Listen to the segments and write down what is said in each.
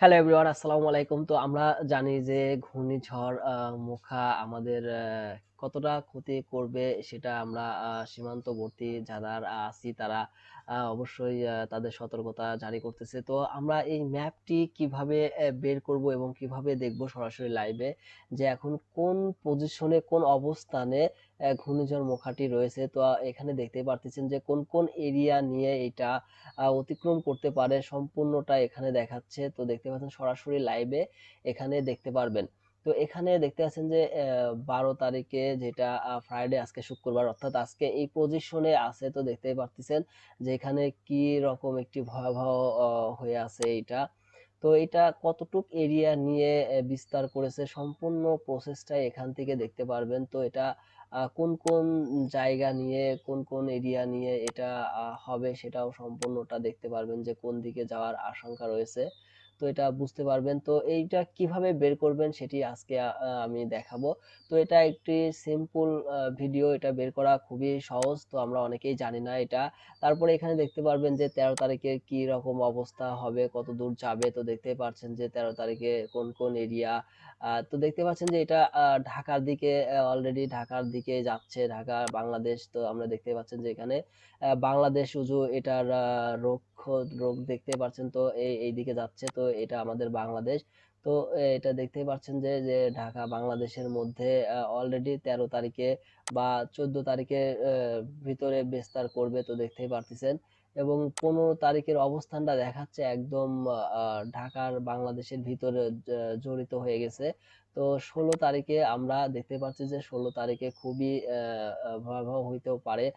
Hello everyone, আসসালামু আলাইকুম। তো আমরা জানি যে ঘূর্ণিঝড় মোখা আমাদের কতটা ক্ষতি করবে সেটা আমরা সীমান্তবর্তী যারা আছি তারা অবশ্যই তাদের সতর্কতা জারি করতেছে। তো আমরা এই ম্যাপটি কিভাবে বের করব এবং কিভাবে দেখব সরাসরি লাইভে যে এখন কোন পজিশনে কোন অবস্থানে ঘূর্ণিঝড় মোখাটি রয়েছে। তো এখানে দেখতেই পারতেছেন যে কোন কোন এরিয়া নিয়ে এটা অতিক্রম করতে পারে সম্পূর্ণটা এখানে দেখাচ্ছে। তো দেখতে পাচ্ছেন সরাসরি লাইভে এখানে দেখতে পারবেন। তো এখানে দেখতে পাচ্ছেন যে 12 তারিখে যেটা ফ্রাইডে, আজকে শুক্রবার, অর্থাৎ আজকে এই পজিশনে আছে। তো দেখতেই পারতেছেন যে এখানে কি রকম একটি ভয়াবহ হয়ে আছে এইটা। তো এটা কতটুক এরিয়া নিয়ে বিস্তার করেছে সম্পূর্ণ প্রসেসটাই এখান থেকে দেখতে পারবেন। তো এটা কোন কোন জায়গা নিয়ে কোন কোন এরিয়া নিয়ে এটা হবে সেটাও সম্পূর্ণটা দেখতে পারবেন যে কোন দিকে যাওয়ার আশঙ্কা রয়েছে। তো এটা বুঝতে পারবেন। তো এইটা কিভাবে বের করবেন সেটি আজকে আমি দেখাবো। তো এটা একটি সিম্পল ভিডিও, এটা বের করা খুবই সহজ। তো আমরা অনেকেই জানি না এটা। তারপরে এখানে দেখতে পারবেন যে 13 তারিখে কি রকম অবস্থা হবে, কত দূর যাবে। তো দেখতেই পাচ্ছেন যে 13 তারিখে কোন কোন এরিয়া। তো দেখতে পাচ্ছেন যে এটা ঢাকার দিকে, অলরেডি ঢাকার দিকে যাচ্ছে, ঢাকা বাংলাদেশ। তো আমরা দেখতে পাচ্ছেন যে এখানে বাংলাদেশ উজু এটার রোগ দেখতে পাচ্ছেন। তো এই দিকে যাচ্ছে। তো এটা আমাদের বাংলাদেশ। তো এটা দেখতেই পাচ্ছেন যে যে ঢাকা বাংলাদেশের মধ্যে অলরেডি 13 তারিখে বা 14 তারিখের ভিতরে বিস্তার করবে। তো দেখতেই পারতেছেন এবং 15 তারিখের অবস্থানটা দেখাচ্ছে একদম ঢাকার বাংলাদেশের ভিতরে জড়িত হয়ে গেছে। তো 16 তারিখে আমরা দেখতে পাচ্ছি যে 16 তারিখে খুবই ভয়াবহ হইতেও পারে।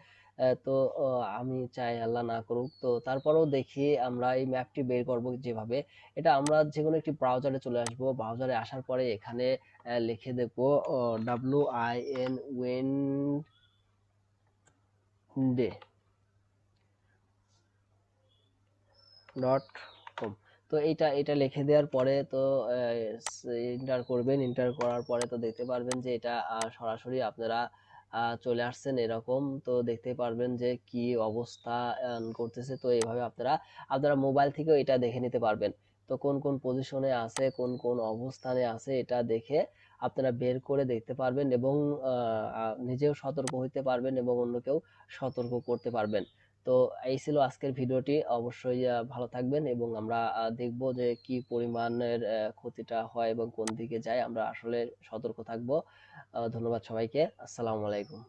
তো আমি চাই আল্লাহ না করুক। তো তারপরেও দেখি আমরা এই ম্যাপটি বের করব যেভাবে। এটা আমরা যেকোনো একটি ব্রাউজারে চলে আসব। ব্রাউজারে আসার পরে এখানে লিখে দেব winde.com। তো এটা লিখে দেওয়ার পরে তো এন্টার করবেন। এন্টার করার পরে তো দেখতে পারবেন যে এটা সরাসরি আপনারা চলে আসছেন এরকম। তো দেখতে পারবেন যে কি অবস্থা করতেছে। তো এইভাবে আপনারা আপনারা মোবাইল থেকেও এটা দেখে নিতে পারবেন। তো কোন কোন পজিশনে আছে, কোন কোন অবস্থানে আছে এটা দেখে আপনারা বের করে দেখতে পারবেন এবং নিজেও সতর্ক হইতে পারবেন এবং অন্যকেও সতর্ক করতে পারবেন। তো এই ছিল আজকের ভিডিওটি। অবশ্যই ভালো থাকবেন এবং আমরা দেখব যে কি পরিমাণের ক্ষতিটা হয় এবং কোন দিকে যায়। আমরা আসলে সতর্ক থাকব। ধন্যবাদ সবাইকে। আসসালামু আলাইকুম।